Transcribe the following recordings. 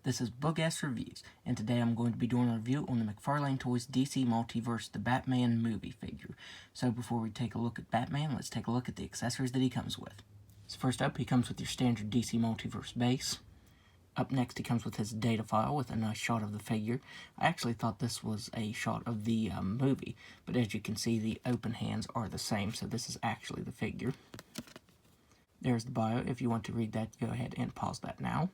This is Book-Ass Reviews, and today I'm going to be doing a review on the McFarlane Toys DC Multiverse The Batman movie figure. So before we take a look at Batman, let's take a look at the accessories that he comes with. So first up, he comes with your standard DC Multiverse base. Up next, he comes with his data file with a nice shot of the figure. I actually thought this was a shot of the movie, but as you can see, the open hands are the same, so this is actually the figure. There's the bio. If you want to read that, go ahead and pause that now.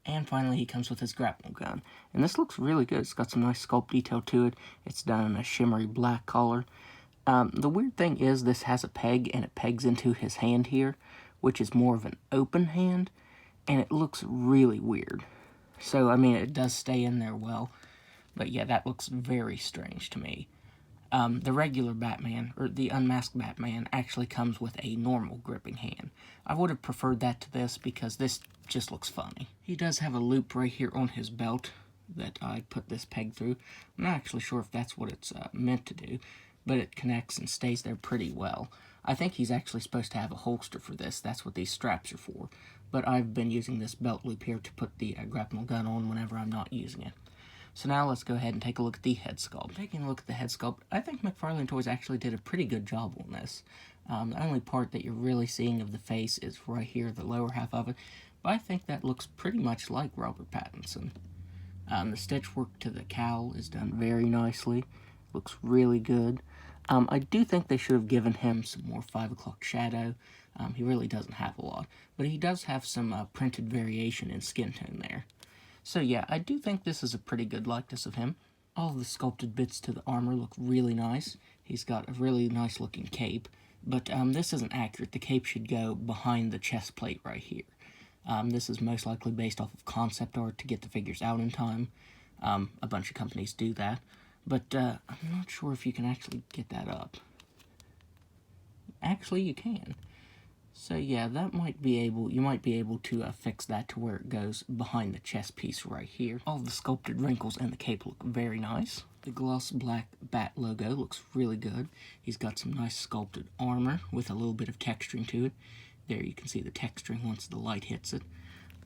And finally, he comes with his grapple gun. And this looks really good. It's got some nice sculpt detail to it. It's done in a shimmery black color. The weird thing is this has a peg, and it pegs into his hand here, which is more of an open hand, and it looks really weird. So, I mean, it does stay in there well, but yeah, that looks very strange to me. The regular Batman, or the unmasked Batman, actually comes with a normal gripping hand. I would have preferred that to this because this just looks funny. He does have a loop right here on his belt that I put this peg through. I'm not actually sure if that's what it's meant to do, but it connects and stays there pretty well. I think he's actually supposed to have a holster for this. That's what these straps are for. But I've been using this belt loop here to put the grapple gun on whenever I'm not using it. So now let's go ahead and take a look at the head sculpt. Taking a look at the head sculpt, I think McFarlane Toys actually did a pretty good job on this. The only part that you're really seeing of the face is right here, the lower half of it. But I think that looks pretty much like Robert Pattinson. The stitch work to the cowl is done very nicely. Looks really good. I do think they should have given him some more 5 o'clock shadow. He really doesn't have a lot. But he does have some printed variation in skin tone there. So yeah, I do think this is a pretty good likeness of him. All of the sculpted bits to the armor look really nice. He's got a really nice looking cape, but this isn't accurate. The cape should go behind the chest plate right here. This is most likely based off of concept art to get the figures out in time. A bunch of companies do that, but I'm not sure if you can actually get that up. Actually, you can. So yeah, you might be able to fix that to where it goes behind the chest piece right here. All the sculpted wrinkles in the cape look very nice. The gloss black bat logo looks really good. He's got some nice sculpted armor with a little bit of texturing to it. There you can see the texturing once the light hits it.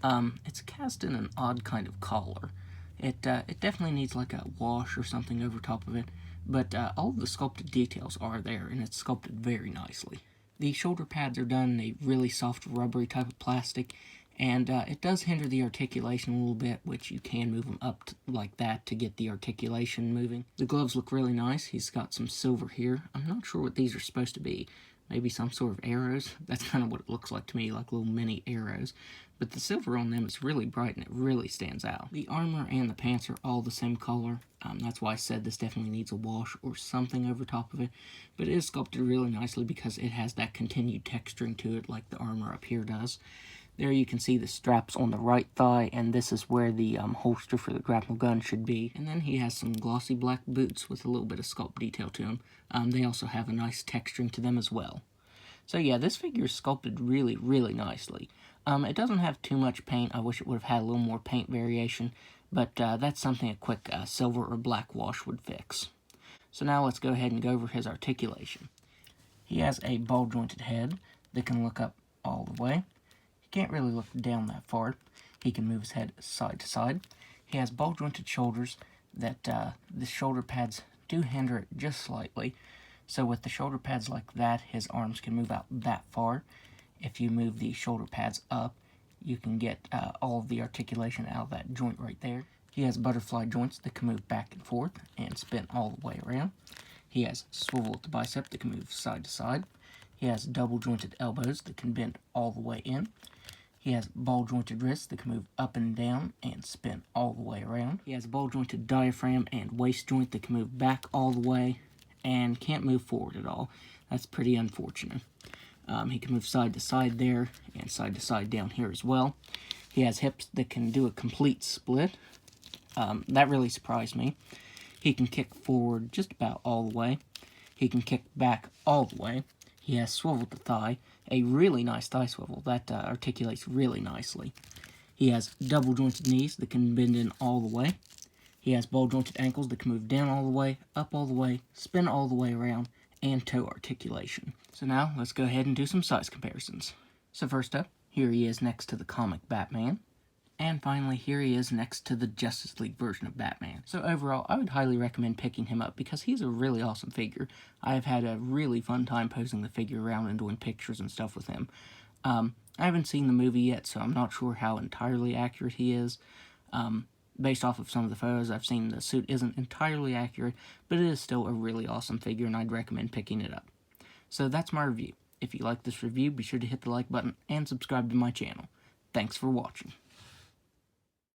It's cast in an odd kind of collar. It definitely needs like a wash or something over top of it, but all of the sculpted details are there, and it's sculpted very nicely. The shoulder pads are done in a really soft rubbery type of plastic, and it does hinder the articulation a little bit, which you can move them up like that to get the articulation moving. The gloves look really nice. He's got some silver here. I'm not sure what these are supposed to be. Maybe some sort of arrows. That's kind of what it looks like to me, like little mini arrows. But the silver on them is really bright and it really stands out. The armor and the pants are all the same color. That's why I said this definitely needs a wash or something over top of it. But it is sculpted really nicely because it has that continued texturing to it like the armor up here does. There you can see the straps on the right thigh, and this is where the holster for the grapple gun should be. And then he has some glossy black boots with a little bit of sculpt detail to them. They also have a nice texturing to them as well. So yeah, this figure is sculpted really, really nicely. It doesn't have too much paint. I wish it would have had a little more paint variation, but that's something a quick silver or black wash would fix. So now let's go ahead and go over his articulation. He has a ball-jointed head that can look up all the way. Can't really look down that far. He can move his head side to side. He has ball-jointed shoulders that the shoulder pads do hinder it just slightly. So with the shoulder pads like that, his arms can move out that far. If you move the shoulder pads up, you can get all of the articulation out of that joint right there. He has butterfly joints that can move back and forth and spin all the way around. He has swivel at the bicep that can move side to side. He has double-jointed elbows that can bend all the way in. He has ball-jointed wrists that can move up and down and spin all the way around. He has a ball-jointed diaphragm and waist joint that can move back all the way and can't move forward at all. That's pretty unfortunate. He can move side to side there and side to side down here as well. He has hips that can do a complete split. That really surprised me. He can kick forward just about all the way. He can kick back all the way. He has swivel to thigh, a really nice thigh swivel that articulates really nicely. He has double-jointed knees that can bend in all the way. He has ball-jointed ankles that can move down all the way, up all the way, spin all the way around, and toe articulation. So now, let's go ahead and do some size comparisons. So first up, here he is next to the comic Batman. And finally, here he is next to the Justice League version of Batman. So overall, I would highly recommend picking him up because he's a really awesome figure. I have had a really fun time posing the figure around and doing pictures and stuff with him. I haven't seen the movie yet, so I'm not sure how entirely accurate he is. Based off of some of the photos I've seen, the suit isn't entirely accurate, but it is still a really awesome figure, and I'd recommend picking it up. So that's my review. If you like this review, be sure to hit the like button and subscribe to my channel. Thanks for watching.